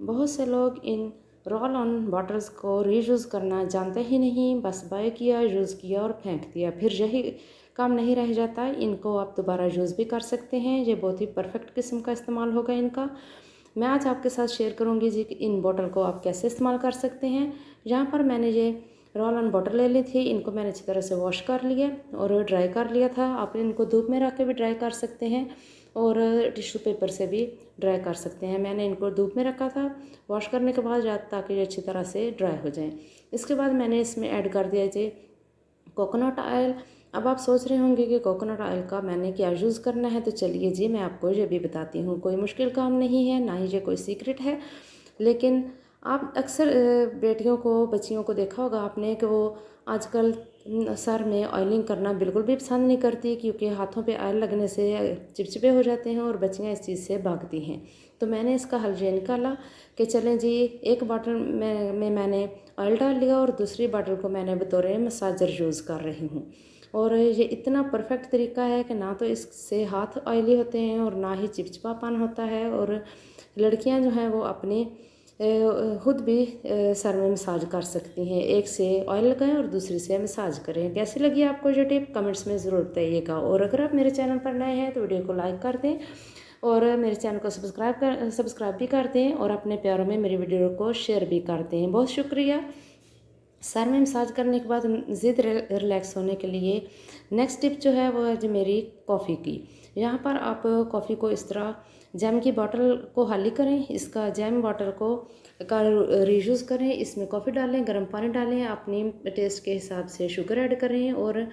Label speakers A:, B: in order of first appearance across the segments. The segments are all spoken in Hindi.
A: बहुत से लोग इन रोल ऑन बॉटल्स को रीयूज़ करना जानते ही नहीं, बस बाय किया, यूज़ किया और फेंक दिया। फिर यही काम नहीं रह जाता, इनको आप दोबारा यूज़ भी कर सकते हैं। ये बहुत ही परफेक्ट किस्म का इस्तेमाल होगा इनका। मैं आज आपके साथ शेयर करूंगी जी कि इन बॉटल को आप कैसे इस्तेमाल कर सकते हैं। यहाँ पर मैंने ये रोल ऑन बॉटल ले ली थी, इनको मैंने अच्छी तरह से वॉश कर लिया और ड्राई कर लिया था। आप इनको धूप में रख के भी ड्राई कर सकते हैं और टिश्यू पेपर से भी ड्राई कर सकते हैं। मैंने इनको धूप में रखा था वॉश करने के बाद ताकि ये अच्छी तरह से ड्राई हो जाए। इसके बाद मैंने इसमें ऐड कर दिया जी कोकोनट ऑयल। अब आप सोच रहे होंगे कि कोकोनट ऑयल का मैंने क्या यूज़ करना है, तो चलिए जी मैं आपको ये भी बताती हूँ। कोई मुश्किल काम नहीं है, ना ही ये कोई सीक्रेट है, लेकिन आप अक्सर बेटियों को, बच्चियों को देखा होगा आपने कि वो आजकल सर में ऑयलिंग करना बिल्कुल भी पसंद नहीं करती, क्योंकि हाथों पे ऑयल लगने से चिपचिपे हो जाते हैं और बच्चियाँ इस चीज़ से भागती हैं। तो मैंने इसका हल ये निकाला कि चलें जी, एक बॉटल में मैंने ऑयल डाल लिया और दूसरी बॉटल को मैंने बतौर मसाजर यूज़ कर रही हूँ। और ये इतना परफेक्ट तरीका है कि ना तो इससे हाथ ऑयली होते हैं और ना ही चिपचिपापन होता है। और लड़कियां जो हैं वो अपने खुद भी सर में मसाज कर सकती हैं। एक से ऑयल लगाएं और दूसरी से मसाज करें। कैसी लगी आपको ये टिप, कमेंट्स में ज़रूर बताइएगा। और अगर आप मेरे चैनल पर नए हैं तो वीडियो को लाइक कर दें और मेरे चैनल को सब्सक्राइब भी कर दें और अपने प्यारों में मेरी वीडियो को शेयर भी कर दें। बहुत शुक्रिया। सर में मसाज करने के बाद मज़ीद रिलैक्स होने के लिए नेक्स्ट टिप जो है वो है जो मेरी कॉफ़ी की। यहाँ पर आप कॉफ़ी को इस तरह जैम की बोतल को खाली करें, इसका जैम बोतल को का रीयूज़ करें, इसमें कॉफ़ी डालें, गर्म पानी डालें, अपनी टेस्ट के हिसाब से शुगर ऐड करें और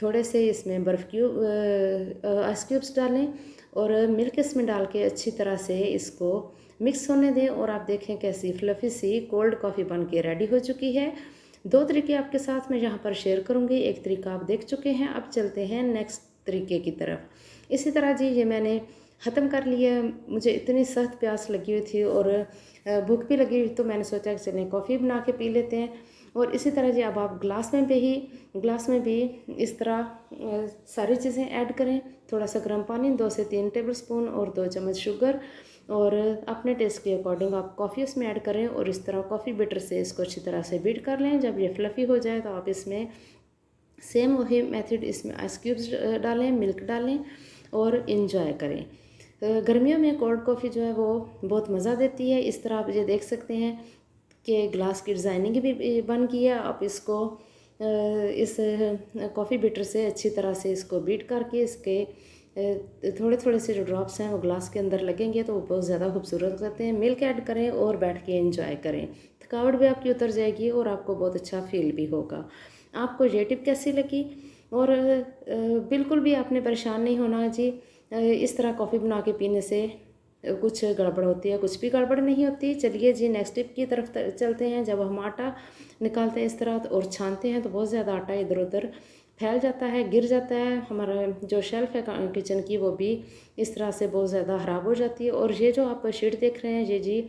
A: थोड़े से इसमें आइस क्यूब्स डालें और मिल्क इसमें डाल के अच्छी तरह से इसको मिक्स होने दें। और आप देखें कैसी फ्लफ़ी सी कोल्ड कॉफ़ी बन के रेडी हो चुकी है। दो तरीके आपके साथ मैं यहाँ पर शेयर करूँगी। एक तरीका आप देख चुके हैं, अब चलते हैं नेक्स्ट तरीके की तरफ। इसी तरह जी ये मैंने ख़त्म कर लिया। मुझे इतनी सख्त प्यास लगी हुई थी और भूख भी लगी हुई, तो मैंने सोचा कि चलें कॉफ़ी बना के पी लेते हैं। और इसी तरह जी अब आप ग्लास में भी इस तरह सारी चीज़ें ऐड करें। थोड़ा सा गर्म पानी, 2 से 3 टेबलस्पून और 2 चम्मच शुगर और अपने टेस्ट के अकॉर्डिंग आप कॉफ़ी उसमें ऐड करें और इस तरह कॉफ़ी बीटर से इसको अच्छी तरह से बीट कर लें। जब ये फ्लफ़ी हो जाए तो आप इसमें सेम वही मेथड, इसमें आइस क्यूब्स डालें, मिल्क डालें और इन्जॉय करें। गर्मियों में कोल्ड कॉफ़ी जो है वो बहुत मज़ा देती है। इस तरह आप ये देख सकते हैं कि ग्लास की डिज़ाइनिंग भी बन गई है। आप इसको इस कॉफ़ी बीटर से अच्छी तरह से इसको बीट करके इसके थोड़े थोड़े से जो ड्रॉप्स हैं वो ग्लास के अंदर लगेंगे तो वो बहुत ज़्यादा खूबसूरत लगते हैं। मिल्क ऐड करें और बैठ के एंजॉय करें। थकावट भी आपकी उतर जाएगी और आपको बहुत अच्छा फील भी होगा। आपको ये टिप कैसी लगी? और बिल्कुल भी आपने परेशान नहीं होना जी। इस तरह कॉफ़ी बना के पीने से कुछ गड़बड़ होती है, कुछ भी गड़बड़ नहीं होती। चलिए जी नेक्स्ट टिप की तरफ चलते हैं। जब हम आटा निकालते हैं इस तरह और छानते हैं तो बहुत ज़्यादा आटा इधर उधर फैल जाता है, गिर जाता है। हमारा जो शेल्फ़ है किचन की वो भी इस तरह से बहुत ज़्यादा ख़राब हो जाती है। और ये जो आप शीट देख रहे हैं ये जी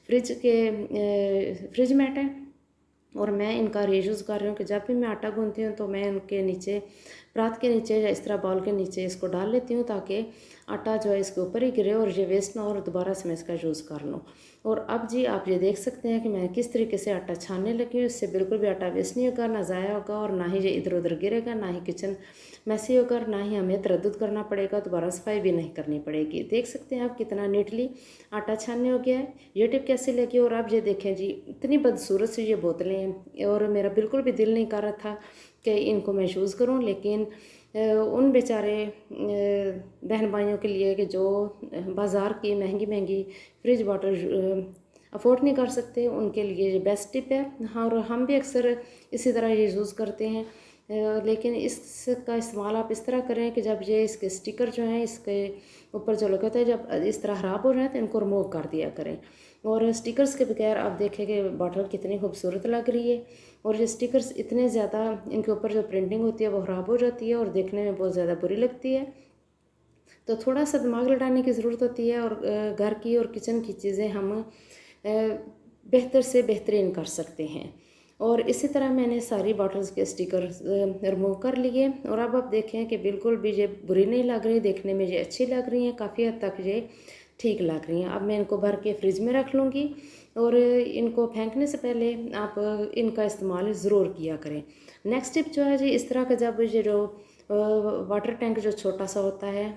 A: फ्रिज मैट है और मैं इनका रीयूज़ कर रही हूँ कि जब भी मैं आटा गूंथती हूँ तो मैं इनके नीचे, परात के नीचे या इस तरह बाउल के नीचे इसको डाल लेती हूँ ताकि आटा जो है इसके ऊपर ही गिरे और ये वेस्ट ना हो और दोबारा से मैं इसका यूज़ कर लूँ। और अब जी आप ये देख सकते हैं कि मैं किस तरीके से आटा छानने लगी हूँ। इससे बिल्कुल भी आटा वेस्ट नहीं होगा, ना ज़ाया होगा और ना ही ये इधर उधर गिरेगा, ना ही किचन मैसी होगा, ना ही हमें तरद्दुद करना पड़ेगा, दोबारा सफाई भी नहीं करनी पड़ेगी। देख सकते हैं आप कितना नीटली आटा छानने हो गया है। ये टिप कैसी लगी? और आप ये देखें जी इतनी बदसूरत सी ये बोतलें हैं और मेरा बिल्कुल भी दिल नहीं कर रहा था कि इनको मैं यूज़ करूं, लेकिन उन बेचारे बहन भाइयों के लिए कि जो बाज़ार की महंगी महंगी फ्रिज वाटर अफोर्ड नहीं कर सकते, उनके लिए ये बेस्ट टिप है। हाँ, और हम भी अक्सर इसी तरह ये यूज़ करते हैं। लेकिन इसका इस्तेमाल आप इस तरह करें कि जब ये इसके स्टिकर जो हैं इसके ऊपर जो लगे होते हैं जब इस तरह ख़राब हो जाए तो इनको रिमूव कर दिया करें। और स्टिकर्स के बगैर आप देखें कि बॉटल कितनी खूबसूरत लग रही है। और ये स्टिकर्स इतने ज़्यादा, इनके ऊपर जो प्रिंटिंग होती है वो ख़राब हो जाती है और देखने में बहुत ज़्यादा बुरी लगती है। तो थोड़ा सा दिमाग लड़ाने की ज़रूरत होती है और घर की और किचन की चीज़ें हम बेहतर से बेहतरीन कर सकते हैं। और इसी तरह मैंने सारी बॉटल्स के स्टिकर रिमूव कर लिए और अब आप देखें कि बिल्कुल भी ये बुरी नहीं लग रही, देखने में ये अच्छी लग रही हैं। काफ़ी हद तक ये ठीक लग रही हैं। अब मैं इनको भर के फ्रिज में रख लूँगी और इनको फेंकने से पहले आप इनका इस्तेमाल ज़रूर किया करें। नेक्स्ट टिप जो है जी, इस तरह का जब ये जो वाटर टैंक जो छोटा सा होता है,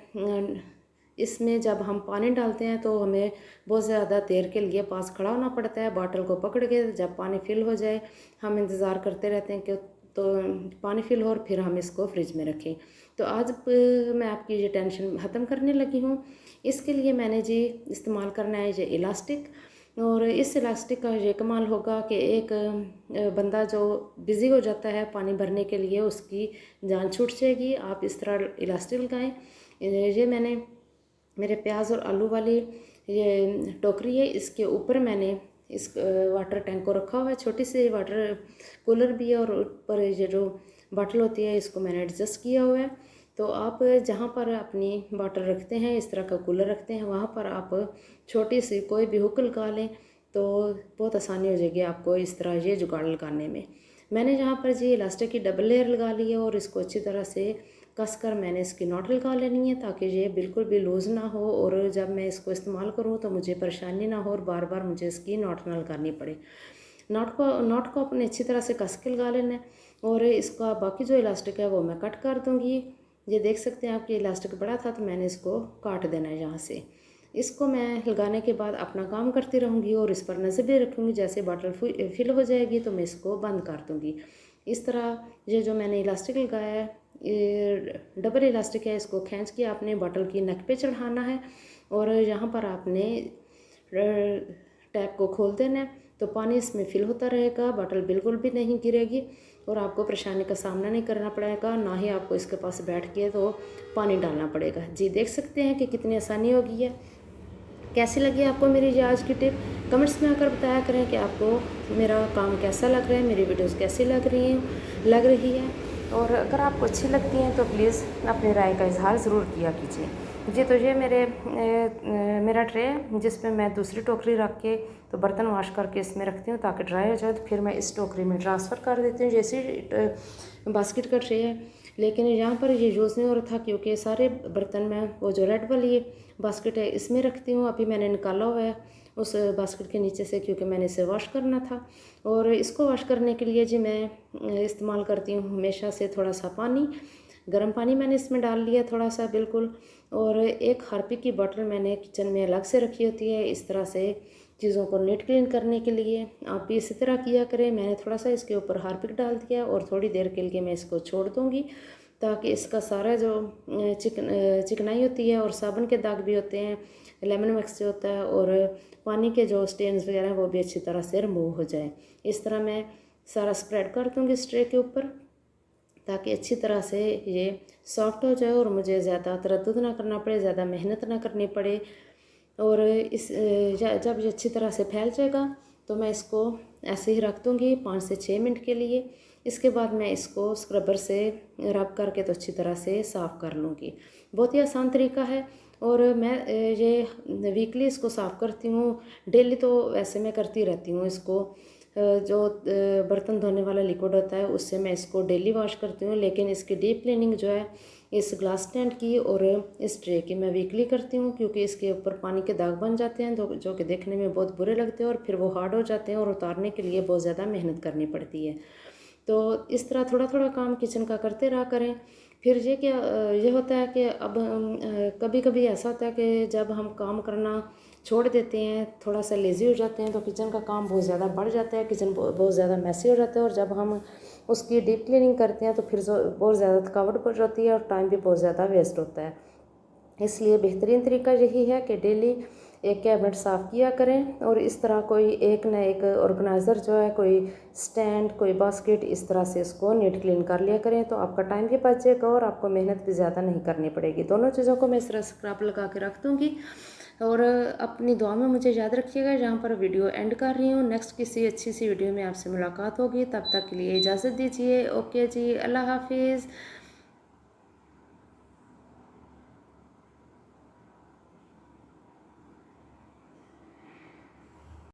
A: इसमें जब हम पानी डालते हैं तो हमें बहुत ज़्यादा देर के लिए पास खड़ा होना पड़ता है। बॉटल को पकड़ के जब पानी फिल हो जाए हम इंतज़ार करते रहते हैं कि तो पानी फिल हो और फिर हम इसको फ्रिज में रखें। तो आज मैं आपकी ये टेंशन ख़त्म करने लगी हूँ। इसके लिए मैंने जी इस्तेमाल करना है ये इलास्टिक, और इस इलास्टिक का ये कमाल होगा कि एक बंदा जो बिज़ी हो जाता है पानी भरने के लिए उसकी जान छूट जाएगी। आप इस तरह इलास्टिक लगाएं। ये मैंने मेरे प्याज और आलू वाली ये टोकरी है, इसके ऊपर मैंने इस वाटर टैंक को रखा हुआ है। छोटी सी वाटर कूलर भी है और ऊपर ये जो बॉटल होती है इसको मैंने एडजस्ट किया हुआ है। तो आप जहाँ पर अपनी बॉटल रखते हैं, इस तरह का कूलर रखते हैं, वहाँ पर आप छोटी सी कोई भी हुक लगा लें तो बहुत आसानी हो जाएगी आपको इस तरह ये जुगाड़ लगाने में। मैंने यहाँ पर जी इलास्टिक की डबल लेयर लगा ली है और इसको अच्छी तरह से कसकर मैंने इसकी नॉट लगा लेनी है ताकि ये बिल्कुल भी लूज़ ना हो और जब मैं इसको इस्तेमाल करूँ तो मुझे परेशानी ना हो और बार बार मुझे इसकी नॉट ना लगानी पड़े। नॉट को अपने अच्छी तरह से कस के लगा लेना है और इसका बाकी जो इलास्टिक है वो मैं कट कर दूँगी। ये देख सकते हैं आपकी इलास्टिक बड़ा था तो मैंने इसको काट देना है यहाँ से। इसको मैं लगाने के बाद अपना काम करती रहूँगी और इस पर नज़र भी रखूँगी। जैसे बॉटल फिल हो जाएगी तो मैं इसको बंद कर दूँगी। इस तरह ये जो मैंने इलास्टिक लगाया है, ये डबल इलास्टिक है, इसको खींच के आपने बॉटल की नेक पे चढ़ाना है और यहाँ पर आपने टैप को खोल देना है तो पानी इसमें फिल होता रहेगा, बॉटल बिल्कुल भी नहीं गिरेगी और आपको परेशानी का सामना नहीं करना पड़ेगा, ना ही आपको इसके पास बैठ के तो पानी डालना पड़ेगा। जी देख सकते हैं कि कितनी आसानी हो गई है। कैसी लगी आपको मेरी ये आज की टिप? कमेंट्स में आकर बताया करें कि आपको मेरा काम कैसा लग रहा है, मेरी वीडियोस कैसी लग रही है। और अगर आपको अच्छी लगती हैं तो प्लीज़ अपनी राय का इजहार ज़रूर किया कीजिए। जी तो ये मेरा ट्रे है जिस पे मैं दूसरी टोकरी रख के तो बर्तन वॉश करके इसमें रखती हूँ ताकि ड्राई हो जाए, तो फिर मैं इस टोकरी में ट्रांसफ़र कर देती हूँ। जैसे बास्केट का ट्रे है, लेकिन यहाँ पर ये यूज़ नहीं हो रहा था क्योंकि सारे बर्तन में वो जो रेड वाली बास्केट है इसमें रखती हूँ। अभी मैंने निकाला हुआ है उस बास्केट के नीचे से क्योंकि मैंने इसे वॉश करना था। और इसको वॉश करने के लिए जी मैं इस्तेमाल करती हूँ हमेशा से थोड़ा सा पानी, गर्म पानी मैंने इसमें डाल लिया थोड़ा सा बिल्कुल, और एक हार्पिक की बोतल मैंने किचन में अलग से रखी होती है इस तरह से चीज़ों को नीट क्लीन करने के लिए। आप भी इसी तरह किया करें। मैंने थोड़ा सा इसके ऊपर हार्पिक डाल दिया और थोड़ी देर के लिए मैं इसको छोड़ दूँगी ताकि इसका सारा जो चिकनाई होती है और साबुन के दाग भी होते हैं, लेमन मिक्स जो होता है और पानी के जो स्टेन्स वगैरह हैं वो भी अच्छी तरह से रिमूव हो जाए। इस तरह मैं सारा स्प्रेड कर दूँगी इस ट्रे के ऊपर ताकि अच्छी तरह से ये सॉफ्ट हो जाए और मुझे ज़्यादा तरद्दुद ना करना पड़े, ज़्यादा मेहनत ना करनी पड़े। और जब ये अच्छी तरह से फैल जाएगा तो मैं इसको ऐसे ही रख दूँगी 5 से 6 मिनट के लिए। इसके बाद मैं इसको स्क्रबर से रब करके तो अच्छी तरह से साफ़ कर लूँगी। बहुत ही आसान तरीका है और मैं ये वीकली इसको साफ़ करती हूँ। डेली तो वैसे मैं करती रहती हूँ इसको, जो बर्तन धोने वाला लिक्विड होता है उससे मैं इसको डेली वॉश करती हूँ, लेकिन इसकी डीप क्लीनिंग जो है इस ग्लास स्टैंड की और इस ट्रे की मैं वीकली करती हूँ क्योंकि इसके ऊपर पानी के दाग बन जाते हैं जो कि देखने में बहुत बुरे लगते हैं और फिर वो हार्ड हो जाते हैं और उतारने के लिए बहुत ज़्यादा मेहनत करनी पड़ती है। तो इस तरह थोड़ा थोड़ा काम किचन का करते रहा करें। फिर ये होता है कि अब कभी कभी ऐसा होता है कि जब हम काम करना छोड़ देते हैं, थोड़ा सा लेज़ी हो जाते हैं तो किचन का काम बहुत ज़्यादा बढ़ जाता है, किचन बहुत ज़्यादा मैसी हो जाता है और जब हम उसकी डीप क्लीनिंग करते हैं तो फिर बहुत ज़्यादा थकावट पड़ जाती है और टाइम भी बहुत ज़्यादा वेस्ट होता है। इसलिए बेहतरीन तरीका यही है कि डेली एक कैबिनेट साफ़ किया करें और इस तरह कोई एक न एक ऑर्गेनाइज़र जो है, कोई स्टैंड, कोई बास्केट, इस तरह से इसको नीट क्लीन कर लिया करें तो आपका टाइम भी बचेगा और आपको मेहनत भी ज़्यादा नहीं करनी पड़ेगी। दोनों चीज़ों को मैं इस तरह स्क्रब लगा के रख दूँगी और अपनी दुआ में मुझे याद रखिएगा। जहाँ पर वीडियो एंड कर रही हूँ, नेक्स्ट किसी अच्छी सी वीडियो में आपसे मुलाकात होगी। तब तक के लिए इजाज़त दीजिए। ओके जी, अल्लाह हाफिज़।